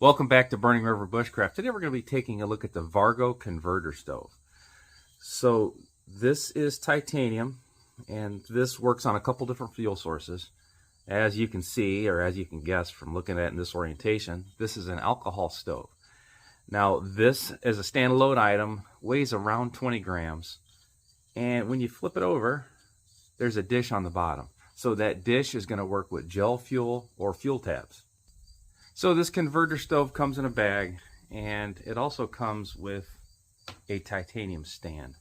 Welcome back to Burning River Bushcraft. Today we're going to be taking a look at the Vargo Converter Stove. So this is titanium, and this works on a couple different fuel sources. As you can see, or as you can guess from looking at it in this orientation, this is an alcohol stove. Now this, as a standalone item, weighs around 20 grams. And when you flip it over, there's a dish on the bottom. So that dish is going to work with gel fuel or fuel tabs. So this converter stove comes in a bag, and it also comes with a titanium stand.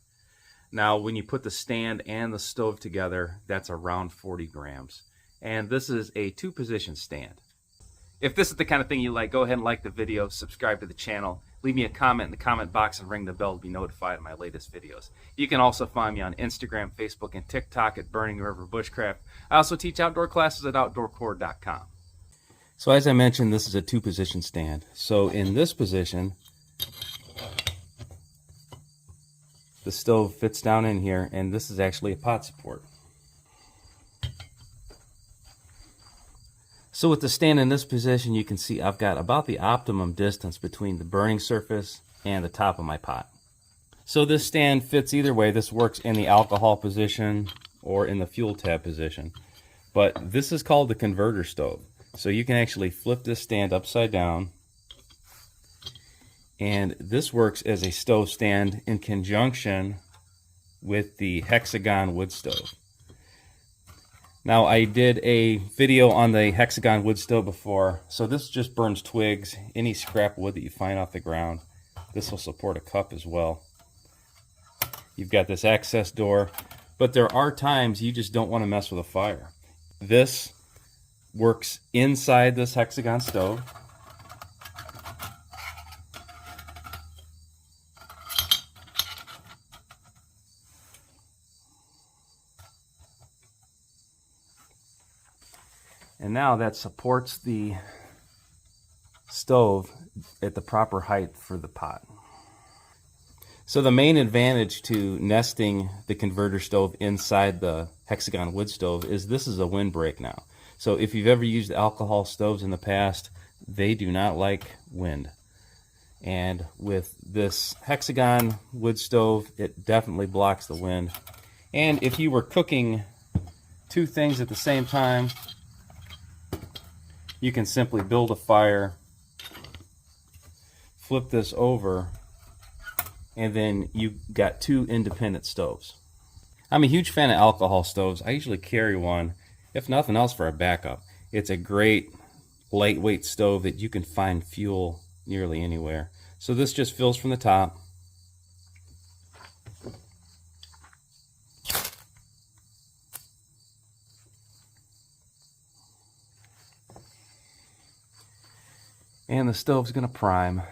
Now when you put the stand and the stove together, that's around 40 grams. And this is a 2-position stand. If this is the kind of thing you like, go ahead and like the video, subscribe to the channel, leave me a comment in the comment box, and ring the bell to be notified of my latest videos. You can also find me on Instagram, Facebook, and TikTok at Burning River Bushcraft. I also teach outdoor classes at OutdoorCore.com. So as I mentioned, this is a 2-position stand. So in this position, the stove fits down in here, and this is actually a pot support. So with the stand in this position, you can see I've got about the optimum distance between the burning surface and the top of my pot. So this stand fits either way. This works in the alcohol position or in the fuel tab position. But this is called the converter stove. So you can actually flip this stand upside down, and this works as a stove stand in conjunction with the Hexagon Wood Stove. Now I did a video on the Hexagon Wood Stove before, so this just burns twigs, any scrap wood that you find off the ground. This will support a cup as well. You've got this access door, but there are times you just don't want to mess with a fire. This works inside this Hexagon stove. And now that supports the stove at the proper height for the pot. So the main advantage to nesting the converter stove inside the Hexagon Wood Stove is this is a windbreak now. So if you've ever used alcohol stoves in the past, they do not like wind. And with this Hexagon Wood Stove, it definitely blocks the wind. And if you were cooking 2 things at the same time, you can simply build a fire, flip this over, and then you got 2 independent stoves. I'm a huge fan of alcohol stoves. I usually carry one, if nothing else, for a backup. It's a great lightweight stove that you can find fuel nearly anywhere. So this just fills from the top. And the stove's going to prime.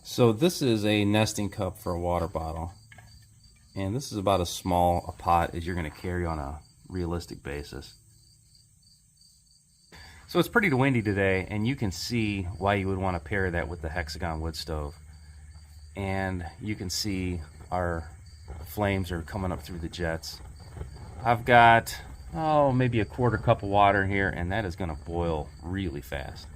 So this is a nesting cup for a water bottle. And this is about as small a pot as you're going to carry on a realistic basis. So it's pretty windy today, and you can see why you would want to pair that with the Hexagon Wood Stove. And you can see our flames are coming up through the jets. I've got, maybe a 1/4 cup of water in here, and that is going to boil really fast.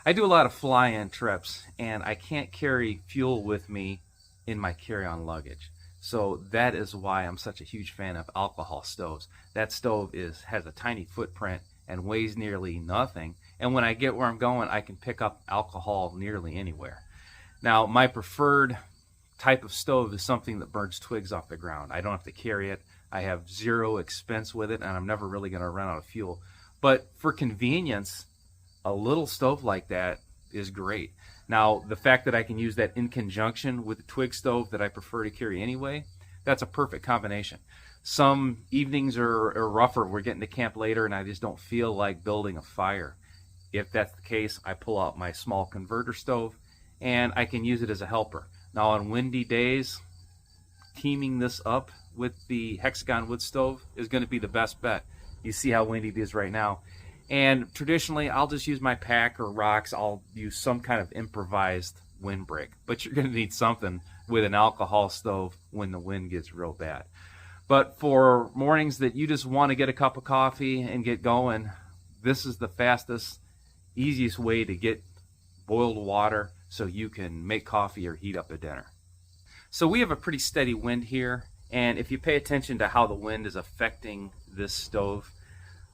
I do a lot of fly-in trips, and I can't carry fuel with me in my carry-on luggage. So that is why I'm such a huge fan of alcohol stoves. That stove has a tiny footprint and weighs nearly nothing. And when I get where I'm going, I can pick up alcohol nearly anywhere. Now, my preferred type of stove is something that burns twigs off the ground. I don't have to carry it. I have 0 expense with it, and I'm never really going to run out of fuel. But for convenience, a little stove like that is great. Now, the fact that I can use that in conjunction with the twig stove that I prefer to carry anyway, that's a perfect combination. Some evenings are rougher. We're getting to camp later, and I just don't feel like building a fire. If that's the case, I pull out my small converter stove, and I can use it as a helper. Now, on windy days, teaming this up with the Hexagon Wood Stove is going to be the best bet. You see how windy it is right now. And traditionally, I'll just use my pack or rocks. I'll use some kind of improvised windbreak. But you're going to need something with an alcohol stove when the wind gets real bad. But for mornings that you just want to get a cup of coffee and get going, this is the fastest, easiest way to get boiled water so you can make coffee or heat up a dinner. So we have a pretty steady wind here, and if you pay attention to how the wind is affecting this stove,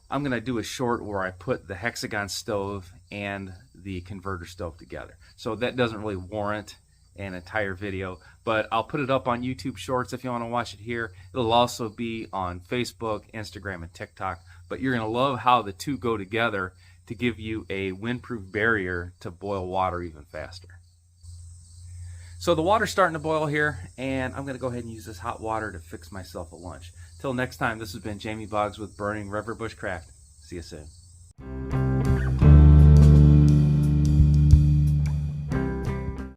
I'm going to do a short where I put the Hexagon stove and the converter stove together. So that doesn't really warrant an entire video, but I'll put it up on YouTube Shorts if you want to watch it here. It'll also be on Facebook, Instagram, and TikTok, but you're going to love how the two go together to give you a windproof barrier to boil water even faster. So the water's starting to boil here, and I'm going to go ahead and use this hot water to fix myself a lunch. Till next time, this has been Jamie Boggs with Burning River Bushcraft. See you soon.